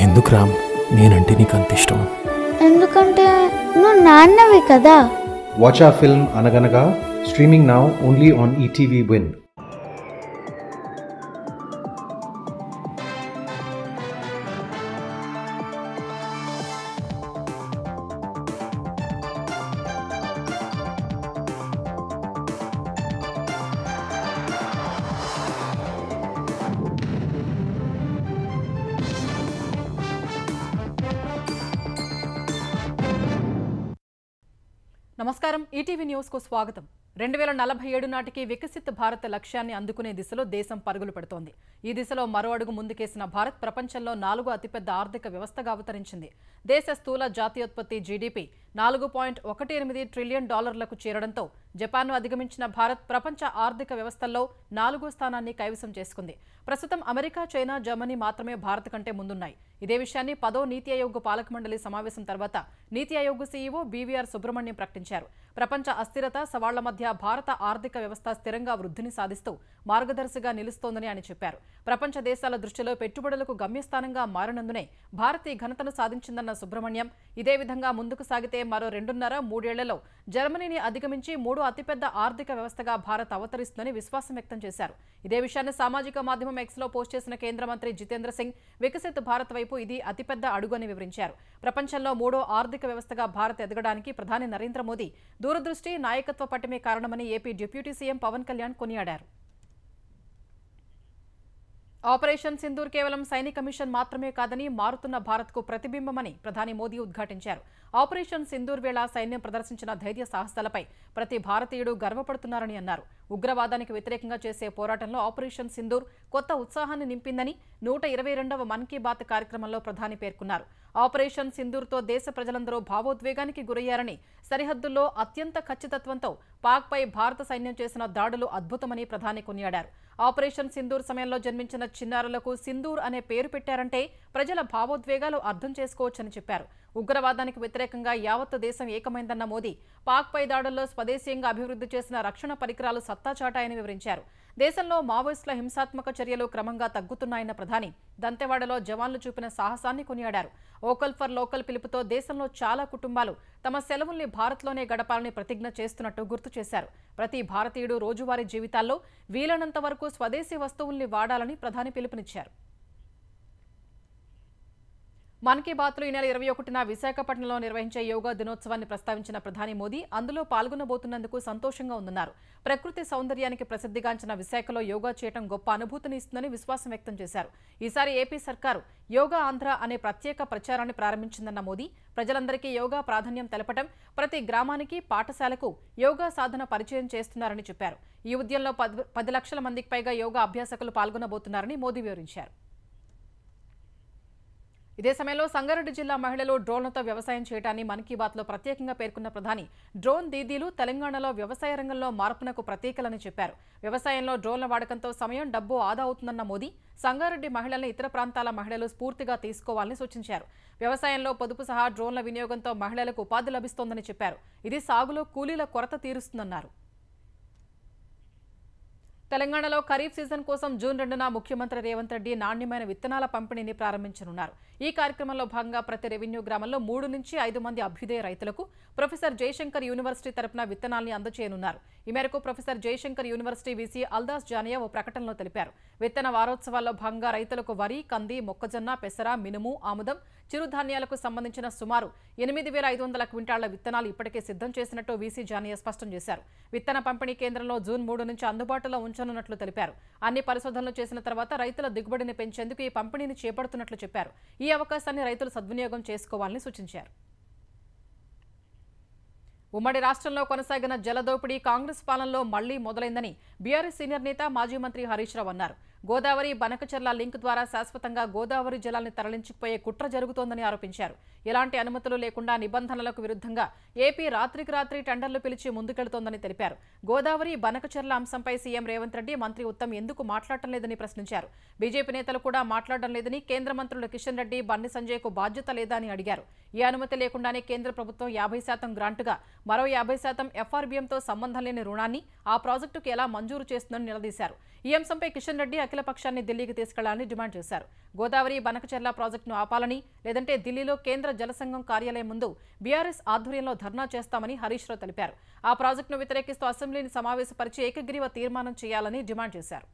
ఎందుకు రామ్ నేనంటే నీకు అంత ఇష్టం? ఎందుకంటే నువ్వు నాన్నవి కదా. Watch our film Anaganaga, streaming now only on ETV Win. నమస్కారం, ఈటీవీ న్యూస్ కు స్వాగతం. 2047 నాటికి వికసిత్ భారత్ లక్ష్యాన్ని అందుకునే దిశలో దేశం పరుగులు పెడుతోంది. ఈ దిశలో మరో అడుగు ముందుకేసిన భారత్ ప్రపంచంలో 4వ అతిపెద్ద ఆర్థిక వ్యవస్థగా అవతరించింది. దేశ స్థూల జాతీయోత్పత్తి జీడీపీ $4.18 ట్రిలియన్ చేరడంతో జపాన్ను అధిగమించిన భారత్ ప్రపంచ ఆర్థిక వ్యవస్థల్లో 4వ స్థానాన్ని కైవసం చేసుకుంది. ప్రస్తుతం అమెరికా, చైనా, జర్మనీ మాత్రమే భారత్ కంటే ముందున్నాయి. ఇదే విషయాన్ని 10వ నీతి ఆయోగ్ పాలక మండలి సమావేశం తర్వాత నీతి ఆయోగ్ సీఈఓ బీవీఆర్ సుబ్రహ్మణ్యం ప్రకటించారు. ప్రపంచ అస్థిరత, సవాళ్ల మధ్య భారత ఆర్థిక వ్యవస్థ స్థిరంగా వృద్ధిని సాధిస్తూ మార్గదర్శిగా నిలుస్తోందని ఆయన చెప్పారు. ప్రపంచ దేశాల దృష్టిలో పెట్టుబడులకు గమ్యస్థానంగా మారినందునే భారత్ ఈ ఘనతను సాధించిందన్న సుబ్రహ్మణ్యం, ఇదే విధంగా ముందుకు సాగితే మరో 2.5-3 ఏళ్లలో జర్మనీని అధిగమించి 3వ అతిపెద్ద ఆర్థిక వ్యవస్థగా భారత్ అవతరిస్తుందని విశ్వాసం వ్యక్తం చేశారు. ఇదే విషయాన్ని సామాజిక మాధ్యమం ఎక్స్లో పోస్ట్ చేసిన కేంద్ర మంత్రి జితేంద్ర సింగ్, వికసిత్ భారత్ వైపు ఇది అతిపెద్ద అడుగు అని వివరించారు. ప్రపంచంలో 3వ ఆర్థిక వ్యవస్థగా భారత్ ఎదగడానికి ప్రధాని నరేంద్ర మోదీ దూరదృష్టి, నాయకత్వ పట్టమే కారణమని AP deputy CM Pawan Kalyan కొనియాడారు. ఆపరేషన్ సింధూర్ కేవలం సైనిక మిషన్ మాత్రమే కాదని మారుతున్న భారత్కు ప్రతిబింబమని ప్రధాని మోదీ ఉద్ఘాటించారు. ఆపరేషన్ సింధూర్ వేళ సైన్యం ప్రదర్శించిన ధైర్య సాహసాలపై ప్రతి భారతీయుడు గర్వపడుతున్నారని అన్నారు. ఉగ్రవాదానికి వ్యతిరేకంగా చేసే పోరాటంలో ఆపరేషన్ సింధూర్ కొత్త ఉత్సాహాన్ని నింపిందని 122వ మన్ కీ బాత్ కార్యక్రమంలో ప్రధాని పేర్కొన్నారు. ఆపరేషన్ సింధూర్తో దేశ ప్రజలందరూ భావోద్వేగానికి గురయ్యారని, సరిహద్దుల్లో అత్యంత ఖచ్చితత్వంతో పాక్పై భారత సైన్యం చేసిన దాడులు అద్భుతమని ప్రధాని కొనియాడారు. ఆపరేషన్ సింధూర్ సమయంలో జన్మించిన చిన్నారులకు సింధూర్ అనే పేరు పెట్టారంటే ప్రజల భావోద్వేగాలు అర్థం చేసుకోవచ్చని చెప్పారు. ఉగ్రవాదానికి వ్యతిరేకంగా యావత్ దేశం ఏకమైందన్న మోదీ, పాక్పై దాడుల్లో స్వదేశీయంగా అభివృద్ధి చేసిన రక్షణ పరికరాలు సత్తా చాటాయని వివరించారు. దేశంలో మావోయిస్టుల హింసాత్మక చర్యలు క్రమంగా తగ్గుతున్నాయన్న ప్రధాని దంతెవాడలో జవాన్లు చూపిన సాహసాన్ని కొనియాడారు. వోకల్ ఫర్ లోకల్ పిలుపుతో దేశంలో చాలా కుటుంబాలు తమ సెలవుల్ని భారత్లోనే గడపాలని ప్రతిజ్ఞ చేస్తున్నట్టు గుర్తు చేశారు. ప్రతి భారతీయుడు రోజువారీ జీవితాల్లో వీలైనంత వరకు స్వదేశీ వస్తువుల్ని వాడాలని ప్రధాని పిలుపునిచ్చారు. మన్ కీ బాత్లో ఈ నెల 21న విశాఖపట్నంలో నిర్వహించే యోగా దినోత్సవాన్ని ప్రస్తావించిన ప్రధాని మోదీ అందులో పాల్గొనబోతున్నందుకు సంతోషంగా ఉందన్నారు. ప్రకృతి సౌందర్యానికి ప్రసిద్ధిగాంచిన విశాఖలో యోగా చేయడం గొప్ప అనుభూతిని ఇస్తుందని విశ్వాసం వ్యక్తం చేశారు. ఈసారి ఏపీ సర్కారు యోగా ఆంధ్ర అనే ప్రత్యేక ప్రచారాన్ని ప్రారంభించిందన్న మోదీ, ప్రజలందరికీ యోగా ప్రాధాన్యం తెలపడం, ప్రతి గ్రామానికి, పాఠశాలకు యోగా సాధన పరిచయం చేస్తున్నారని చెప్పారు. ఈ ఉద్యమంలో 10 లక్షల మందికి పైగా యోగా అభ్యాసకులు పాల్గొనబోతున్నారని మోదీ వివరించారు. ఇదే సమయంలో సంగారెడ్డి జిల్లా మహిళలు డ్రోన్లతో వ్యవసాయం చేయడాన్ని మన్ కీ బాత్లో ప్రత్యేకంగా పేర్కొన్న ప్రధాని, డ్రోన్ దీదీలు తెలంగాణలో వ్యవసాయ రంగంలో మార్పునకు ప్రతీకలని చెప్పారు. వ్యవసాయంలో డ్రోన్ల వాడకంతో సమయం, డబ్బు ఆదా అవుతుందన్న మోదీ, సంగారెడ్డి మహిళల్ని ఇతర ప్రాంతాల మహిళలు స్ఫూర్తిగా తీసుకోవాలని సూచించారు. వ్యవసాయంలో పొదుపు సహా డ్రోన్ల వినియోగంతో మహిళలకు ఉపాధి లభిస్తోందని చెప్పారు. ఇది సాగులో కూలీల కొరత తీరుస్తుందన్నారు. తెలంగాణలో ఖరీఫ్ సీజన్ కోసం జూన్ 2న ముఖ్యమంత్రి రేవంత్ రెడ్డి నాణ్యమైన విత్తనాల పంపిణీని ప్రారంభించనున్నారు. ఈ కార్యక్రమంలో భాగంగా ప్రతి రెవెన్యూ గ్రామంలో 3 నుంచి 5 మంది అభ్యుదయ రైతులకు ప్రొఫెసర్ జయశంకర్ యూనివర్సిటీ తరపున విత్తనాల్ని అందజేయనున్నారు. ఈ మేరకు professor Jayashankar university VC Aldas Janaiah ఓ ప్రకటనలో తెలిపారు. విత్తన వారోత్సవాల్లో భాగంగా రైతులకు వరి, కంది, మొక్కజొన్న, పెసర, మినుము, ఆముదం, చిరుధాన్యాలకు సంబంధించిన సుమారు 8,500 క్వింటాళ్ల విత్తనాలు ఇప్పటికే సిద్ధం చేసినట్టు వీసీ జానియా స్పష్టం చేశారు. విత్తన పంపిణీ కేంద్రంలో జూన్ 3 నుంచి అందుబాటులో ఉంచనున్నట్లు తెలిపారు. అన్ని పరిశోధనలు చేసిన తర్వాత రైతుల దిగుబడిని పెంచేందుకు ఈ పంపిణీని చేపడుతున్నట్లు చెప్పారు. ఈ అవకాశాన్ని రైతులు సద్వినియోగం చేసుకోవాలని సూచించారు. ఉమ్మడి రాష్ట్రంలో కొనసాగిన జలదోపిడీ కాంగ్రెస్ పాలనలో మళ్లీ మొదలైందని బీఆర్ఎస్ సీనియర్ నేత, మాజీ మంత్రి హరీష్ రావు అన్నారు. గోదావరి బనకచెర్ల లింక్ ద్వారా శాశ్వతంగా గోదావరి జలాన్ని తరలించుకుపోయే కుట్ర జరుగుతోందని ఆరోపించారు. ఎలాంటి అనుమతులు లేకుండా నిబంధనలకు విరుద్ధంగా ఏపీ రాత్రికి రాత్రి టెండర్లు పిలిచి ముందుకెళ్తోందని తెలిపారు. గోదావరి బనకచెర్ల అంశంపై సీఎం రేవంత్ రెడ్డి, మంత్రి ఉత్తమ్ ఎందుకు మాట్లాడటం లేదని ప్రశ్నించారు. బీజేపీ నేతలు కూడా మాట్లాడడం లేదని, కేంద్ర మంత్రులు కిషన్ రెడ్డి, బండి సంజయ్కు బాధ్యత లేదా అని అడిగారు. ఈ అనుమతి లేకుండానే కేంద్ర ప్రభుత్వం 50% గ్రాంటుగా మరో 50% ఎఫ్ఆర్బీఎంతో సంబంధం లేని రుణాన్ని ఆ ప్రాజెక్టుకు ఎలా మంజూరు చేస్తుందని నిలదీశారు. ఈ అంశంపై కిషన్ రెడ్డి అఖిలపక్షాన్ని ఢిల్లీకి తీసుకెళ్లాలని డిమాండ్ చేశారు. గోదావరి బనకచెర్ల ప్రాజెక్టును ఆపాలని, లేదంటే ఢిల్లీలో కేంద్ర జలసంఘం కార్యాలయం ముందు బీఆర్ఎస్ ఆధ్వర్యంలో ధర్నా చేస్తామని హరీష్ రావు తెలిపారు. ఆ ప్రాజెక్టును వ్యతిరేకిస్తూ అసెంబ్లీని సమావేశపరిచి ఏకగ్రీవ తీర్మానం చేయాలని డిమాండ్ చేశారు.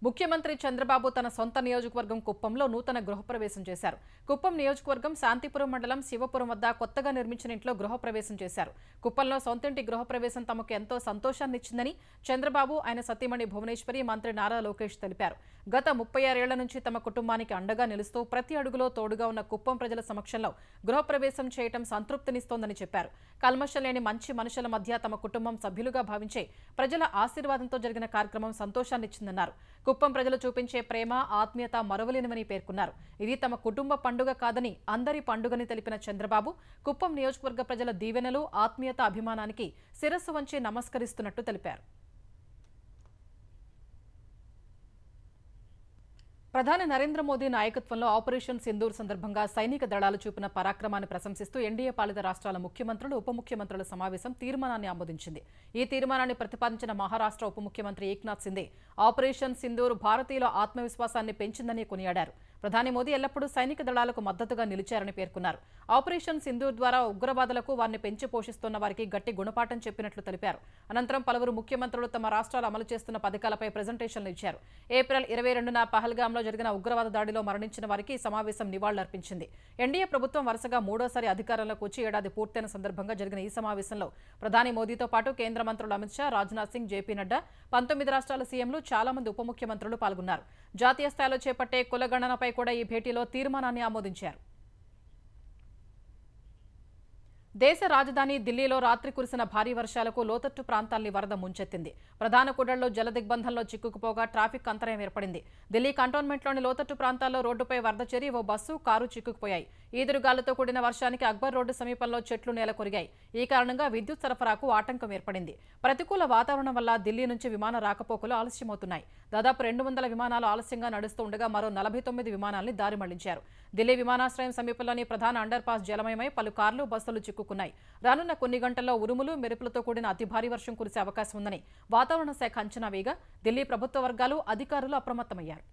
ముఖ్యమంత్రి చంద్రబాబు తన సొంత నియోజకవర్గం కుప్పంలో నూతన గృహప్రవేశం చేశారు. కుప్పం నియోజకవర్గం శాంతిపురం మండలం శివపురం వద్ద కొత్తగా నిర్మించిన ఇంట్లో గృహప్రవేశం చేశారు. కుప్పంలో సొంతింటి గృహప్రవేశం తమకు ఎంతో సంతోషాన్నిచ్చిందని చంద్రబాబు, ఆయన సతీమణి భువనేశ్వరి, మంత్రి నారా లోకేష్ తెలిపారు. గత 36 ఏళ్ల నుంచి తమ కుటుంబానికి అండగా నిలుస్తూ ప్రతి అడుగులో తోడుగా ఉన్న కుప్పం ప్రజల సమక్షంలో గృహప్రవేశం చేయటం సంతృప్తినిస్తోందని చెప్పారు. కల్మషం లేని మంచి మనుషుల మధ్య తమ కుటుంబం సభ్యులుగా భావించే ప్రజల ఆశీర్వాదంతో జరిగిన కార్యక్రమం సంతోషాన్నిచ్చిందన్నారు. కుప్పం ప్రజలు చూపించే ప్రేమ, ఆత్మీయత మరువలేనివని పేర్కొన్నారు. ఇది తమ కుటుంబ పండుగ కాదని అందరి పండుగని తెలిపిన చంద్రబాబు, కుప్పం నియోజకవర్గ ప్రజల దీవెనలు, ఆత్మీయత, అభిమానానికి శిరస్సు వంచి నమస్కరిస్తున్నట్టు తెలిపారు. ప్రధాని నరేంద్ర మోదీ నాయకత్వంలో ఆపరేషన్ సింధూర్ సందర్భంగా సైనిక దళాలు చూపిన పరాక్రమాన్ని ప్రశంసిస్తూ ఎన్డీఏ పాలిత రాష్ట్రాల ముఖ్యమంత్రులు, ఉప ముఖ్యమంత్రుల సమావేశం తీర్మానాన్ని ఆమోదించింది. ఈ తీర్మానాన్ని ప్రతిపాదించిన మహారాష్ట్ర ఉప ముఖ్యమంత్రి ఏక్నాథ్ సిందే ఆపరేషన్ సింధూర్ భారతీయుల ఆత్మవిశ్వాసాన్ని పెంచిందని కొనియాడారు. ప్రధాని మోదీ ఎల్లప్పుడూ సైనిక దళాలకు మద్దతుగా నిలిచారని పేర్కొన్నారు. ఆపరేషన్ సింధూర్ ద్వారా ఉగ్రవాదులకు వారిని పెంచి పోషిస్తున్న వారికి గట్టి గుణపాఠం చెప్పినట్లు తెలిపారు. అనంతరం పలువురు ముఖ్యమంత్రులు తమ రాష్ట్రాలు అమలు చేస్తున్న పథకాలపై ప్రెజెంటేషన్లు ఇచ్చారు. ఏప్రిల్ 22న పహల్గాంలో జరిగిన ఉగ్రవాద దాడిలో మరణించిన వారికి సమావేశం నివాళులర్పించింది. ఎన్డీఏ ప్రభుత్వం వరుసగా మూడోసారి అధికారంలోకి వచ్చి ఏడాది పూర్తయిన సందర్భంగా జరిగిన ఈ సమావేశంలో ప్రధాని మోదీతో పాటు కేంద్ర మంత్రులు అమిత్ షా, రాజ్నాథ్ సింగ్, జేపీ నడ్డా, 19 రాష్ట్రాల సీఎంలు, చాలా మంది ఉప ముఖ్యమంత్రులు పాల్గొన్నారు. జాతీయ స్థాయిలో చేపట్టే కులగణనపై కూడా ఈ భేటీలో తీర్మానాన్ని ఆమోదించారు. దేశ రాజధాని ఢిల్లీలో రాత్రి కురిసిన భారీ వర్షాలకు లోతట్టు ప్రాంతాల్ని వరద ముంచెత్తింది. ప్రధాన కూడళ్లు జలదిగ్బంధంలో చిక్కుకుపోగా ట్రాఫిక్ అంతరాయం ఏర్పడింది. ఢిల్లీ కంటోన్మెంట్లోని లోతట్టు ప్రాంతాల్లో రోడ్డుపై వరద చేరి ఓ బస్సు, కారు చిక్కుకుపోయాయి. ఈదురుగాలుతో కూడిన వర్షానికి అక్బర్ రోడ్డు సమీపంలో చెట్లు నేల కొరిగాయి. ఈ కారణంగా విద్యుత్ సరఫరాకు ఆటంకం ఏర్పడింది. ప్రతికూల వాతావరణం వల్ల ఢిల్లీ నుంచి విమాన రాకపోకలు ఆలస్యమవుతున్నాయి. దాదాపు 200 విమానాలు ఆలస్యంగా నడుస్తూ ఉండగా మరో 49 విమానాల్ని దారి మళ్లించారు. ఢిల్లీ విమానాశ్రయం సమీపంలోని ప్రధాన అండర్ పాస్ జలమయమై పలు కార్లు, బస్సులు చిక్కుకున్నాయి. రానున్న కొన్ని గంటల్లో ఉరుములు, మెరుపులతో కూడిన అతి భారీ వర్షం కురిసే అవకాశం ఉందని వాతావరణ శాఖ అంచనా వేయగా ఢిల్లీ ప్రభుత్వ వర్గాలు, అధికారులు అప్రమత్తమయ్యారు.